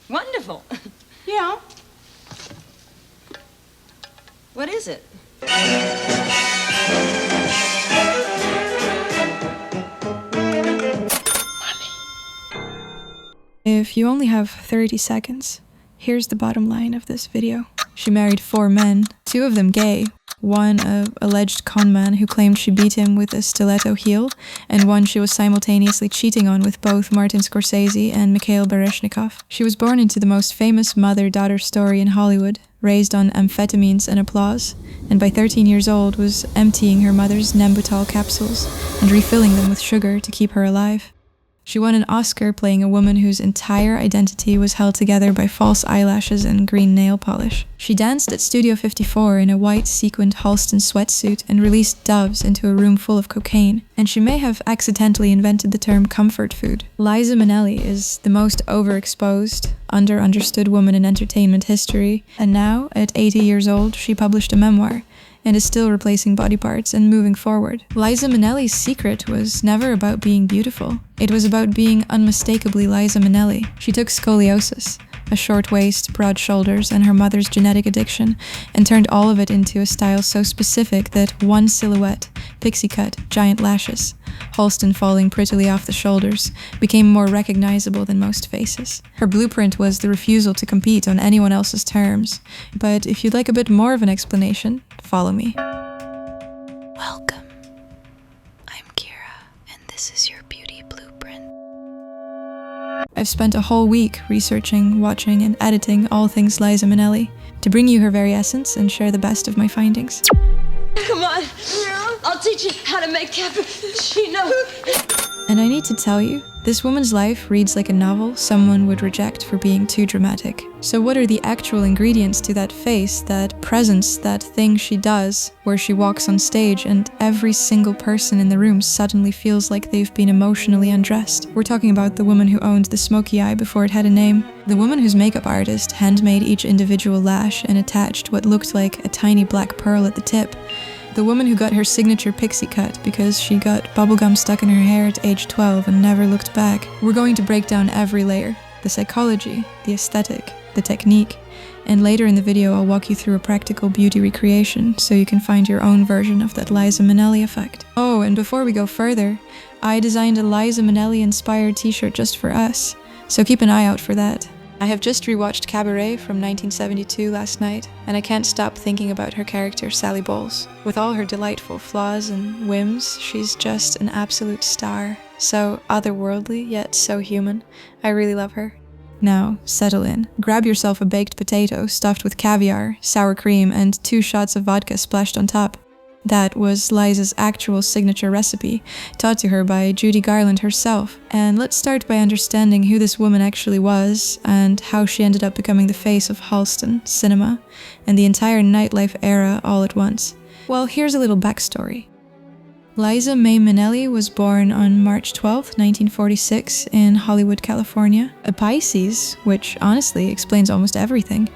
Wonderful. Yeah. What is it? If you only have 30 seconds, here's the bottom line of this video. She married 4 men, 2 of them gay, one an alleged conman who claimed she beat him with a stiletto heel, and one she was simultaneously cheating on with both Martin Scorsese and Mikhail Baryshnikov. She was born into the most famous mother-daughter story in Hollywood, raised on amphetamines and applause, and by 13 years old was emptying her mother's Nembutal capsules and refilling them with sugar to keep her alive. She won an Oscar playing a woman whose entire identity was held together by false eyelashes and green nail polish. She danced at Studio 54 in a white sequined Halston sweatsuit and released doves into a room full of cocaine, and she may have accidentally invented the term comfort food. Liza Minnelli is the most overexposed, understood woman in entertainment history, and now, at 80 years old, she published a memoir and is still replacing body parts and moving forward. Liza Minnelli's secret was never about being beautiful. It was about being unmistakably Liza Minnelli. She took scoliosis, a short waist, broad shoulders, and her mother's genetic addiction, and turned all of it into a style so specific that one silhouette, pixie cut, giant lashes, Halston falling prettily off the shoulders, became more recognizable than most faces. Her blueprint was the refusal to compete on anyone else's terms. But if you'd like a bit more of an explanation, follow me. Welcome. I'm Kira, and this is your beauty blueprint. I've spent a whole week researching, watching, and editing all things Liza Minnelli to bring you her very essence and share the best of my findings. Come on. I'll teach you how to make cappuccino. And I need to tell you, this woman's life reads like a novel someone would reject for being too dramatic. So what are the actual ingredients to that face, that presence, that thing she does, where she walks on stage and every single person in the room suddenly feels like they've been emotionally undressed? We're talking about the woman who owned the smoky eye before it had a name. The woman whose makeup artist handmade each individual lash and attached what looked like a tiny black pearl at the tip. The woman who got her signature pixie cut because she got bubblegum stuck in her hair at age 12 and never looked back. We're going to break down every layer, the psychology, the aesthetic, the technique, and later in the video I'll walk you through a practical beauty recreation so you can find your own version of that Liza Minnelli effect. Oh, and before we go further, I designed a Liza Minnelli inspired t-shirt just for us, so keep an eye out for that. I have just rewatched Carabet from 1972 last night, and I can't stop thinking about her character Sally Bowles. With all her delightful flaws and whims, she's just an absolute star. So otherworldly, yet so human. I really love her. Now, settle in. Grab yourself a baked potato stuffed with caviar, sour cream, and 2 shots of vodka splashed on top. That was Liza's actual signature recipe, taught to her by Judy Garland herself. And let's start by understanding who this woman actually was and how she ended up becoming the face of Halston, cinema, and the entire nightlife era all at once. Well, here's a little backstory. Liza May Minnelli was born on March 12, 1946 in Hollywood, California. A Pisces, which honestly explains almost everything.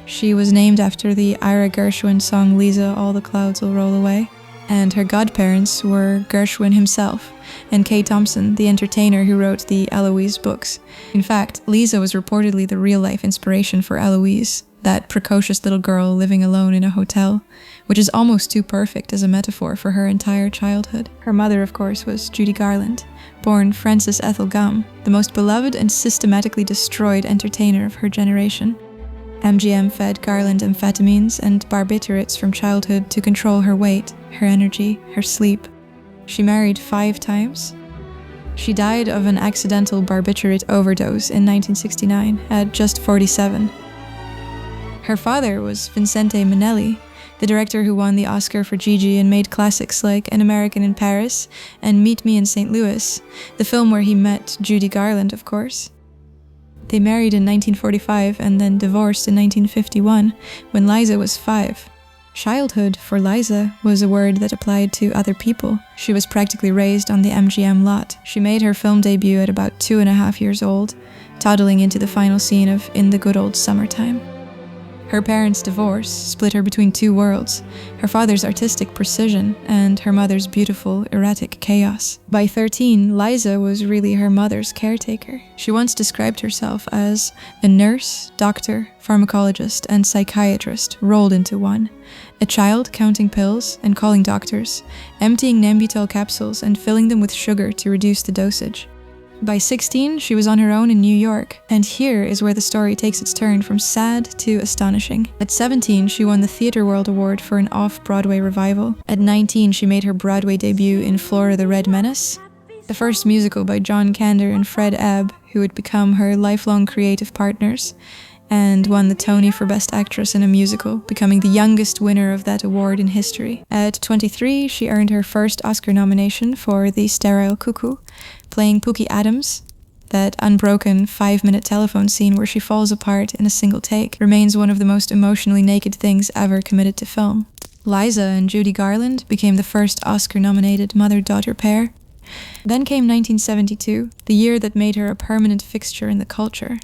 She was named after the Ira Gershwin song Lisa, All the Clouds Will Roll Away. And her godparents were Gershwin himself and Kay Thompson, the entertainer who wrote the Eloise books. In fact, Lisa was reportedly the real-life inspiration for Eloise, that precocious little girl living alone in a hotel, which is almost too perfect as a metaphor for her entire childhood. Her mother, of course, was Judy Garland, born Frances Ethel Gum, the most beloved and systematically destroyed entertainer of her generation. MGM fed Garland amphetamines and barbiturates from childhood to control her weight, her energy, her sleep. She married 5 times. She died of an accidental barbiturate overdose in 1969 at just 47. Her father was Vincente Minnelli, the director who won the Oscar for Gigi and made classics like An American in Paris and Meet Me in St. Louis, the film where he met Judy Garland, of course. They married in 1945 and then divorced in 1951, when Liza was 5. Childhood, for Liza, was a word that applied to other people. She was practically raised on the MGM lot. She made her film debut at about 2.5 years old, toddling into the final scene of In the Good Old Summertime. Her parents' divorce split her between two worlds, her father's artistic precision and her mother's beautiful, erratic chaos. By 13, Liza was really her mother's caretaker. She once described herself as a nurse, doctor, pharmacologist, and psychiatrist rolled into one. A child counting pills and calling doctors, emptying Nembutal capsules and filling them with sugar to reduce the dosage. By 16, she was on her own in New York, and here is where the story takes its turn from sad to astonishing. At 17, she won the Theatre World Award for an off-Broadway revival. At 19, she made her Broadway debut in Flora the Red Menace, the first musical by John Kander and Fred Ebb, who would become her lifelong creative partners, and won the Tony for Best Actress in a Musical, becoming the youngest winner of that award in history. At 23, she earned her first Oscar nomination for The Sterile Cuckoo, playing Pookie Adams. That unbroken 5-minute telephone scene where she falls apart in a single take remains one of the most emotionally naked things ever committed to film. Liza and Judy Garland became the first Oscar-nominated mother-daughter pair. Then came 1972, the year that made her a permanent fixture in the culture.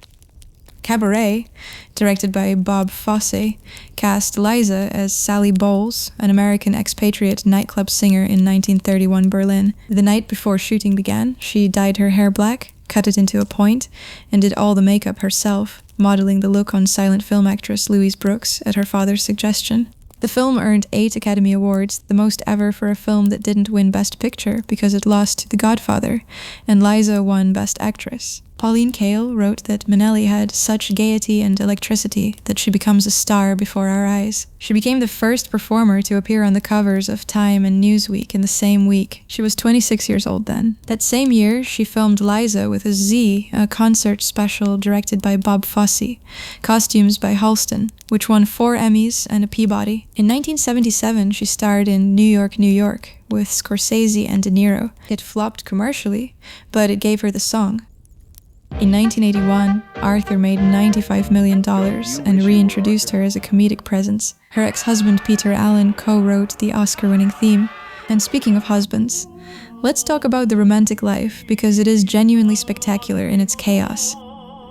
Cabaret, directed by Bob Fosse, cast Liza as Sally Bowles, an American expatriate nightclub singer in 1931 Berlin. The night before shooting began, she dyed her hair black, cut it into a point, and did all the makeup herself, modeling the look on silent film actress Louise Brooks at her father's suggestion. The film earned 8 Academy Awards, the most ever for a film that didn't win Best Picture because it lost to The Godfather, and Liza won Best Actress. Pauline Kael wrote that Minnelli had such gaiety and electricity that she becomes a star before our eyes. She became the first performer to appear on the covers of Time and Newsweek in the same week. She was 26 years old then. That same year, she filmed Liza with a Z, a concert special directed by Bob Fosse, costumes by Halston, which won 4 Emmys and a Peabody. In 1977, she starred in New York, New York, with Scorsese and De Niro. It flopped commercially, but it gave her the song. In 1981, Arthur made $95 million and reintroduced her as a comedic presence. Her ex-husband Peter Allen co-wrote the Oscar-winning theme. And speaking of husbands, let's talk about the romantic life because it is genuinely spectacular in its chaos.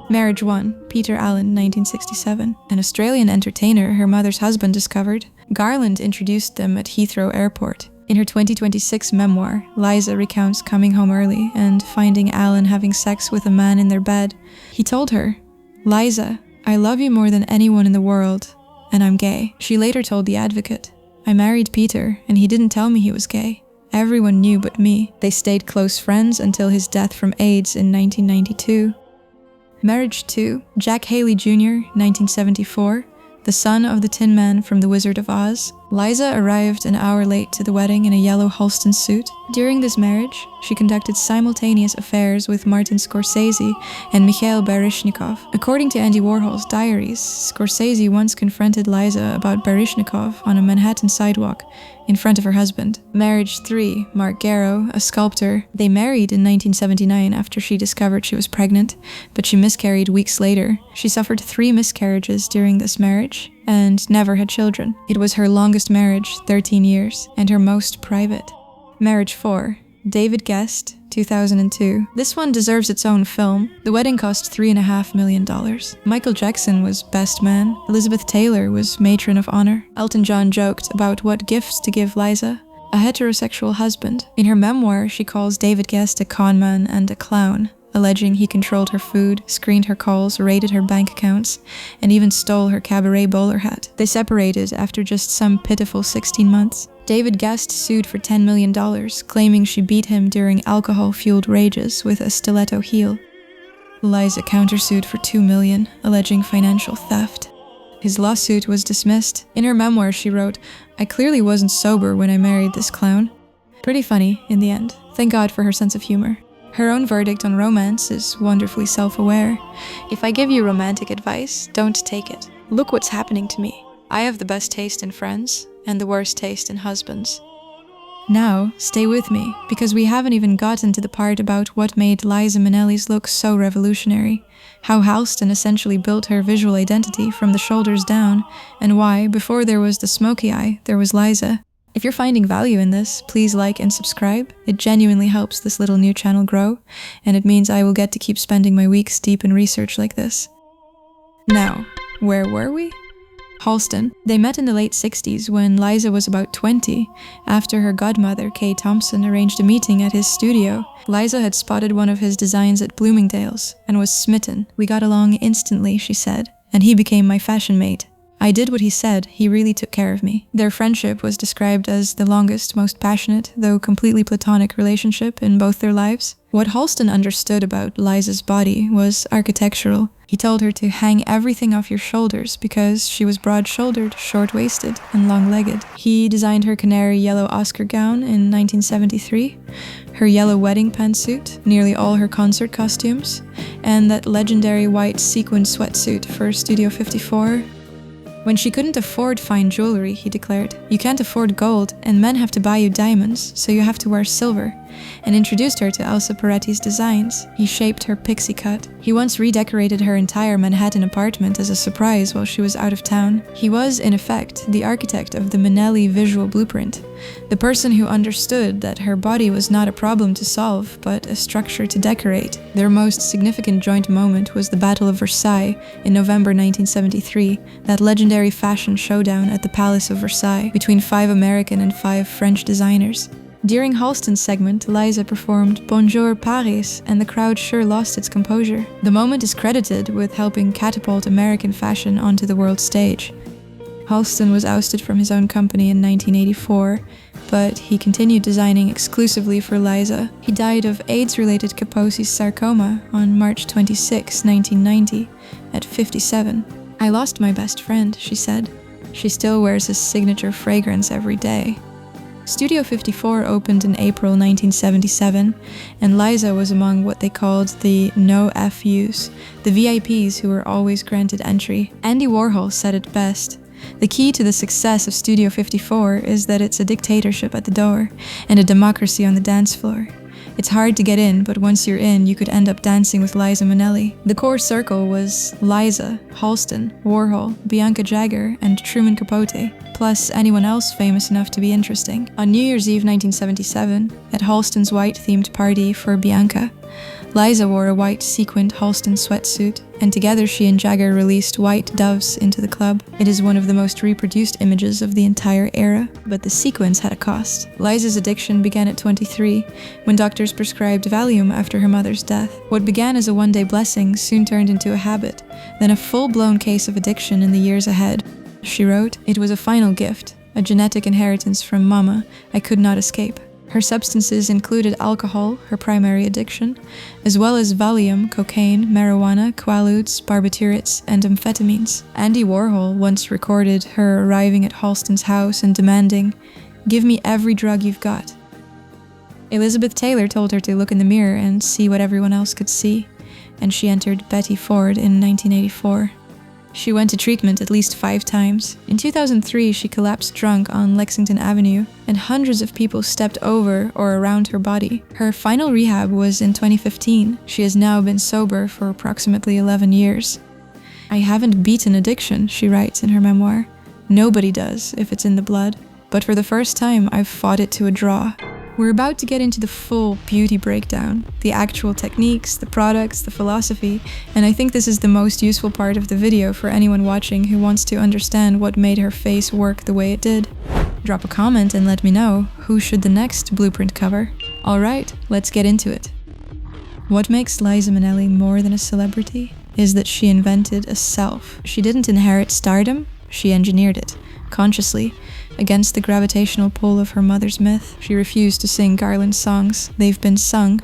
Marriage 1, Peter Allen, 1967. An Australian entertainer her mother's husband discovered. Garland introduced them at Heathrow Airport. In her 2026 memoir, Liza recounts coming home early and finding Alan having sex with a man in their bed. He told her, "Liza, I love you more than anyone in the world, and I'm gay." She later told The Advocate, "I married Peter, and he didn't tell me he was gay. Everyone knew but me." They stayed close friends until his death from AIDS in 1992. Marriage 2, Jack Haley Jr., 1974. The son of the Tin Man from The Wizard of Oz. Liza arrived an hour late to the wedding in a yellow Halston suit. During this marriage, she conducted simultaneous affairs with Martin Scorsese and Mikhail Baryshnikov. According to Andy Warhol's diaries, Scorsese once confronted Liza about Baryshnikov on a Manhattan sidewalk in front of her husband. Marriage 3, Mark Garrow, a sculptor. They married in 1979 after she discovered she was pregnant, but she miscarried weeks later. She suffered 3 miscarriages during this marriage and never had children. It was her longest marriage, 13 years, and her most private. Marriage 4, David Guest, 2002. This one deserves its own film. The wedding cost $3.5 million. Michael Jackson was best man. Elizabeth Taylor was matron of honor. Elton John joked about what gifts to give Liza. A heterosexual husband. In her memoir, she calls David Guest a con man and a clown, alleging he controlled her food, screened her calls, raided her bank accounts, and even stole her cabaret bowler hat. They separated after just some pitiful 16 months. David Guest sued for $10 million, claiming she beat him during alcohol-fueled rages with a stiletto heel. Liza countersued for $2 million, alleging financial theft. His lawsuit was dismissed. In her memoir, she wrote, "I clearly wasn't sober when I married this clown." Pretty funny, in the end. Thank God for her sense of humor. Her own verdict on romance is wonderfully self-aware. "If I give you romantic advice, don't take it. Look what's happening to me. I have the best taste in friends, and the worst taste in husbands." Now, stay with me, because we haven't even gotten to the part about what made Liza Minnelli's look so revolutionary, how Halston essentially built her visual identity from the shoulders down, and why, before there was the smoky eye, there was Liza. If you're finding value in this, please like and subscribe. It genuinely helps this little new channel grow, and it means I will get to keep spending my weeks deep in research like this. Now, where were we? Halston. They met in the late 60s when Liza was about 20, after her godmother, Kay Thompson, arranged a meeting at his studio. Liza had spotted one of his designs at Bloomingdale's and was smitten. "We got along instantly," she said, "and he became my fashion mate. I did what he said, he really took care of me." Their friendship was described as the longest, most passionate, though completely platonic relationship in both their lives. What Halston understood about Liza's body was architectural. He told her to hang everything off your shoulders because she was broad-shouldered, short-waisted, and long-legged. He designed her canary yellow Oscar gown in 1973, her yellow wedding pantsuit, nearly all her concert costumes, and that legendary white sequin sweatsuit for Studio 54. When she couldn't afford fine jewelry, he declared, "You can't afford gold, and men have to buy you diamonds, so you have to wear silver," and introduced her to Elsa Peretti's designs. He shaped her pixie cut. He once redecorated her entire Manhattan apartment as a surprise while she was out of town. He was, in effect, the architect of the Minnelli visual blueprint, the person who understood that her body was not a problem to solve, but a structure to decorate. Their most significant joint moment was the Battle of Versailles in November 1973, that legendary fashion showdown at the Palace of Versailles between 5 American and 5 French designers. During Halston's segment, Liza performed Bonjour Paris, and the crowd sure lost its composure. The moment is credited with helping catapult American fashion onto the world stage. Halston was ousted from his own company in 1984, but he continued designing exclusively for Liza. He died of AIDS-related Kaposi's sarcoma on March 26, 1990, at 57. "I lost my best friend," she said. She still wears his signature fragrance every day. Studio 54 opened in April 1977, and Liza was among what they called the no FUs, the VIPs who were always granted entry. Andy Warhol said it best: "The key to the success of Studio 54 is that it's a dictatorship at the door and a democracy on the dance floor. It's hard to get in, but once you're in, you could end up dancing with Liza Minnelli." The core circle was Liza, Halston, Warhol, Bianca Jagger, and Truman Capote, plus anyone else famous enough to be interesting. On New Year's Eve 1977, at Halston's white-themed party for Bianca, Liza wore a white sequined Halston sweatsuit, and together she and Jagger released White Doves into the club. It is one of the most reproduced images of the entire era, but the sequins had a cost. Liza's addiction began at 23, when doctors prescribed Valium after her mother's death. What began as a one-day blessing soon turned into a habit, then a full-blown case of addiction in the years ahead. She wrote, "It was a final gift, a genetic inheritance from Mama I could not escape." Her substances included alcohol, her primary addiction, as well as Valium, cocaine, marijuana, quaaludes, barbiturates, and amphetamines. Andy Warhol once recorded her arriving at Halston's house and demanding, "Give me every drug you've got." Elizabeth Taylor told her to look in the mirror and see what everyone else could see, and she entered Betty Ford in 1984. She went to treatment at least 5 times. In 2003, she collapsed drunk on Lexington Avenue, and hundreds of people stepped over or around her body. Her final rehab was in 2015. She has now been sober for approximately 11 years. "I haven't beaten addiction," she writes in her memoir. "Nobody does, if it's in the blood. But for the first time, I've fought it to a draw." We're about to get into the full beauty breakdown, the actual techniques, the products, the philosophy, and I think this is the most useful part of the video for anyone watching who wants to understand what made her face work the way it did. Drop a comment and let me know, who should the next blueprint cover? Alright, let's get into it. What makes Liza Minnelli more than a celebrity is that she invented a self. She didn't inherit stardom, she engineered it, consciously, against the gravitational pull of her mother's myth. She refused to sing Garland's songs. They've been sung.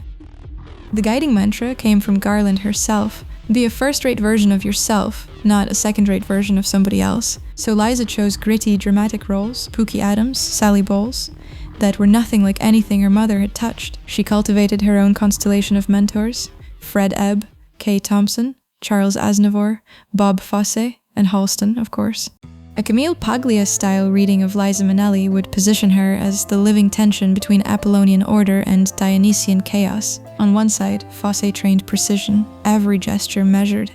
The guiding mantra came from Garland herself. Be a first-rate version of yourself, not a second-rate version of somebody else. So Liza chose gritty, dramatic roles, Pookie Adams, Sally Bowles, that were nothing like anything her mother had touched. She cultivated her own constellation of mentors, Fred Ebb, Kay Thompson, Charles Aznavour, Bob Fosse, and Halston, of course. A Camille Paglia-style reading of Liza Minnelli would position her as the living tension between Apollonian order and Dionysian chaos. On one side, Fosse trained precision, every gesture measured,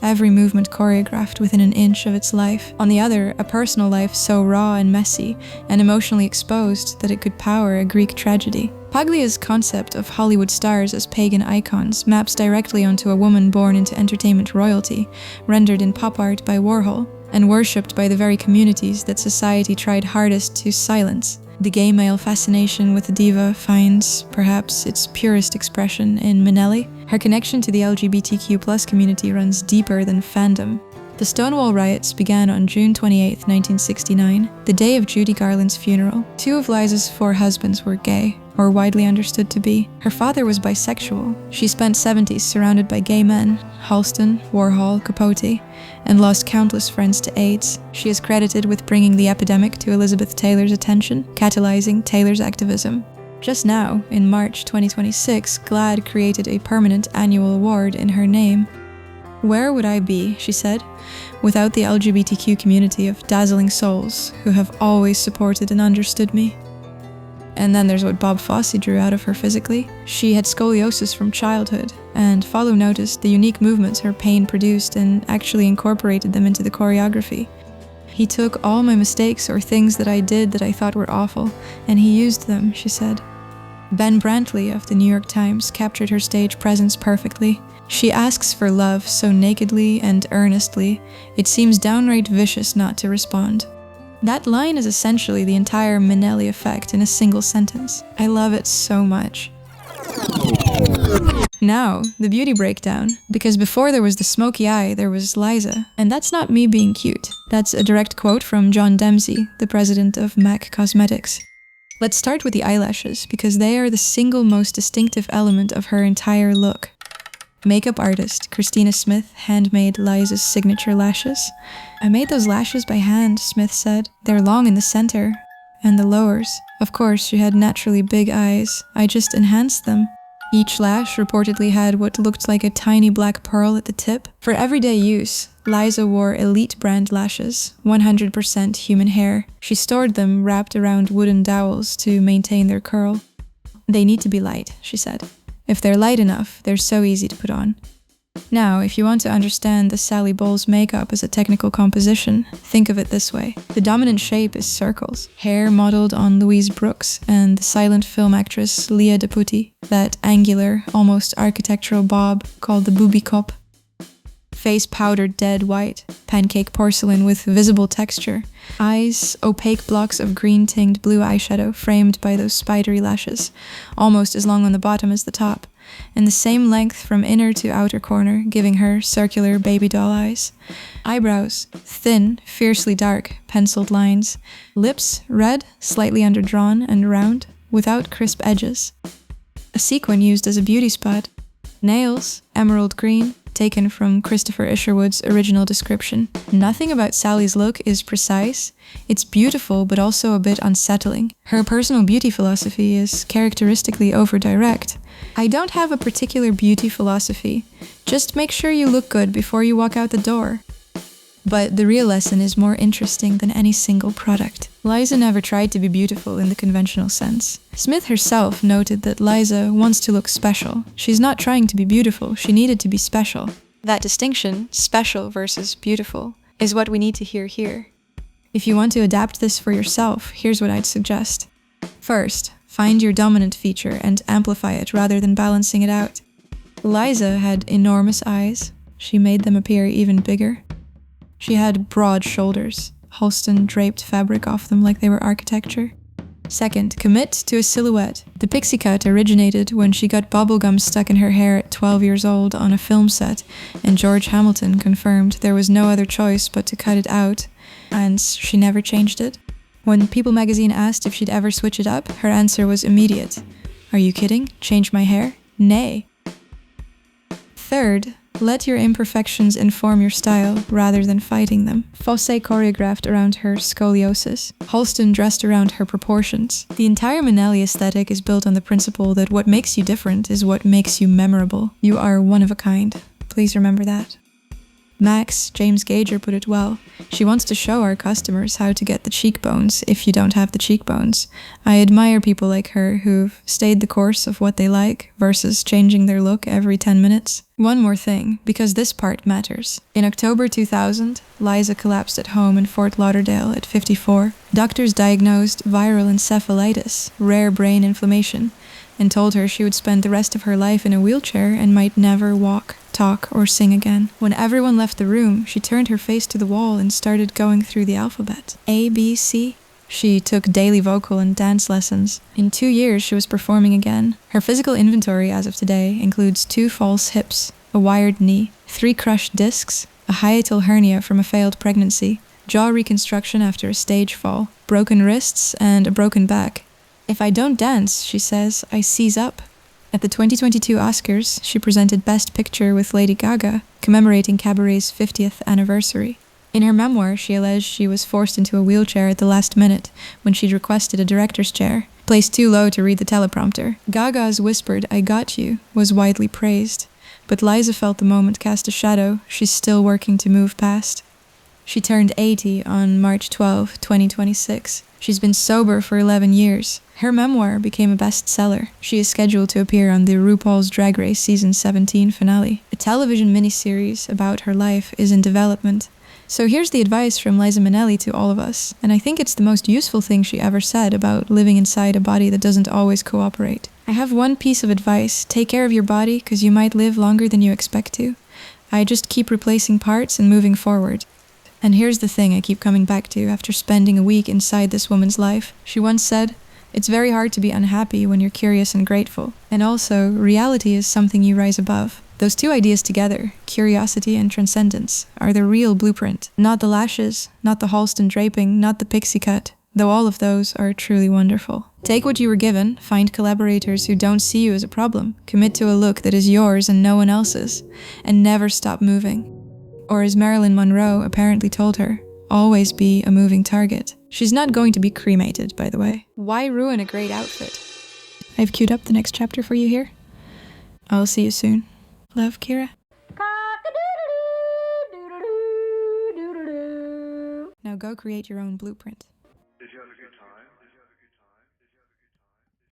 every movement choreographed within an inch of its life. On the other, a personal life so raw and messy, and emotionally exposed that it could power a Greek tragedy. Paglia's concept of Hollywood stars as pagan icons maps directly onto a woman born into entertainment royalty, rendered in pop art by Warhol. and worshipped by the very communities that society tried hardest to silence. The gay male fascination with the diva finds, perhaps, its purest expression in Minnelli. Her connection to the LGBTQ+ community runs deeper than fandom. The Stonewall riots began on June 28, 1969, the day of Judy Garland's funeral. 2 of Liza's 4 husbands were gay, or widely understood to be. Her father was bisexual. She spent 70s surrounded by gay men, Halston, Warhol, Capote, and lost countless friends to AIDS. She is credited with bringing the epidemic to Elizabeth Taylor's attention, catalyzing Taylor's activism. Just now, in March 2026, GLAAD created a permanent annual award in her name. "Where would I be," she said, "without the LGBTQ community of dazzling souls who have always supported and understood me?" And then there's what Bob Fosse drew out of her physically. She had scoliosis from childhood, and Follow noticed the unique movements her pain produced and actually incorporated them into the choreography. "He took all my mistakes or things that I did that I thought were awful, and he used them," she said. Ben Brantley of the New York Times captured her stage presence perfectly. She asks for love so nakedly and earnestly, it seems downright vicious not to respond. That line is essentially the entire Minnelli effect in a single sentence. I love it so much. Now, the beauty breakdown. Because before there was the smoky eye, there was Liza. And that's not me being cute. That's a direct quote from John Dempsey, the president of MAC Cosmetics. Let's start with the eyelashes, because they are the single most distinctive element of her entire look. Makeup artist Christina Smith handmade Liza's signature lashes. "I made those lashes by hand," Smith said. "They're long in the center, and the lowers. Of course, she had naturally big eyes. I just enhanced them." Each lash reportedly had what looked like a tiny black pearl at the tip. For everyday use, Liza wore elite brand lashes, 100% human hair. She stored them wrapped around wooden dowels to maintain their curl. "They need to be light," she said. "If they're light enough, they're so easy to put on." Now, if you want to understand the Sally Bowles makeup as a technical composition, think of it this way. The dominant shape is circles, hair modeled on Louise Brooks and the silent film actress Leah Deputy, that angular, almost architectural bob called the booby cop. Face powdered dead white, pancake porcelain with visible texture. Eyes, opaque blocks of green-tinged blue eyeshadow framed by those spidery lashes, almost as long on the bottom as the top, and the same length from inner to outer corner, giving her circular baby doll eyes. Eyebrows, thin, fiercely dark, penciled lines. Lips, red, slightly underdrawn and round, without crisp edges. A sequin used as a beauty spot. Nails, emerald green, taken from Christopher Isherwood's original description. Nothing about Sally's look is precise. It's beautiful, but also a bit unsettling. Her personal beauty philosophy is characteristically over-direct. "I don't have a particular beauty philosophy. Just make sure you look good before you walk out the door." But the real lesson is more interesting than any single product. Liza never tried to be beautiful in the conventional sense. Smith herself noted that Liza wants to look special. She's not trying to be beautiful, she needed to be special. That distinction, special versus beautiful, is what we need to hear here. If you want to adapt this for yourself, here's what I'd suggest. First, find your dominant feature and amplify it rather than balancing it out. Liza had enormous eyes. She made them appear even bigger. She had broad shoulders. Halston draped fabric off them like they were architecture. Second, commit to a silhouette. The pixie cut originated when she got bubblegum stuck in her hair at 12 years old on a film set, and George Hamilton confirmed there was no other choice but to cut it out, and she never changed it. When People magazine asked if she'd ever switch it up, her answer was immediate. "Are you kidding? Change my hair? Nay." Third, let your imperfections inform your style rather than fighting them. Fosse choreographed around her scoliosis. Halston dressed around her proportions. The entire Minnelli aesthetic is built on the principle that what makes you different is what makes you memorable. You are one of a kind. Please remember that. Max, James Gager, put it well. She wants to show our customers how to get the cheekbones if you don't have the cheekbones. I admire people like her who've stayed the course of what they like versus changing their look every 10 minutes. One more thing, because this part matters. In October 2000, Liza collapsed at home in Fort Lauderdale at 54. Doctors diagnosed viral encephalitis, rare brain inflammation, and told her she would spend the rest of her life in a wheelchair and might never walk, talk, or sing again. When everyone left the room, she turned her face to the wall and started going through the alphabet. A, B, C. She took daily vocal and dance lessons. In 2 years, she was performing again. Her physical inventory as of today includes 2 false hips, a wired knee, 3 crushed discs, a hiatal hernia from a failed pregnancy, jaw reconstruction after a stage fall, broken wrists, and a broken back. If I don't dance, she says, I seize up. At the 2022 Oscars, she presented Best Picture with Lady Gaga, commemorating Cabaret's 50th anniversary. In her memoir, she alleged she was forced into a wheelchair at the last minute when she'd requested a director's chair, placed too low to read the teleprompter. Gaga's whispered, I got you, was widely praised, but Liza felt the moment cast a shadow she's still working to move past. She turned 80 on March 12, 2026. She's been sober for 11 years. Her memoir became a bestseller. She is scheduled to appear on the RuPaul's Drag Race Season 17 finale. A television miniseries about her life is in development. So here's the advice from Liza Minnelli to all of us, and I think it's the most useful thing she ever said about living inside a body that doesn't always cooperate. I have one piece of advice: take care of your body, because you might live longer than you expect to. I just keep replacing parts and moving forward. And here's the thing I keep coming back to after spending a week inside this woman's life. She once said, it's very hard to be unhappy when you're curious and grateful. And also, reality is something you rise above. Those two ideas together, curiosity and transcendence, are the real blueprint. Not the lashes, not the Halston draping, not the pixie cut, though all of those are truly wonderful. Take what you were given, find collaborators who don't see you as a problem, commit to a look that is yours and no one else's, and never stop moving. Or as Marilyn Monroe apparently told her, always be a moving target. She's not going to be cremated, by the way. Why ruin a great outfit? I've queued up the next chapter for you here. I'll see you soon. Love, Kira. Now go create your own blueprint.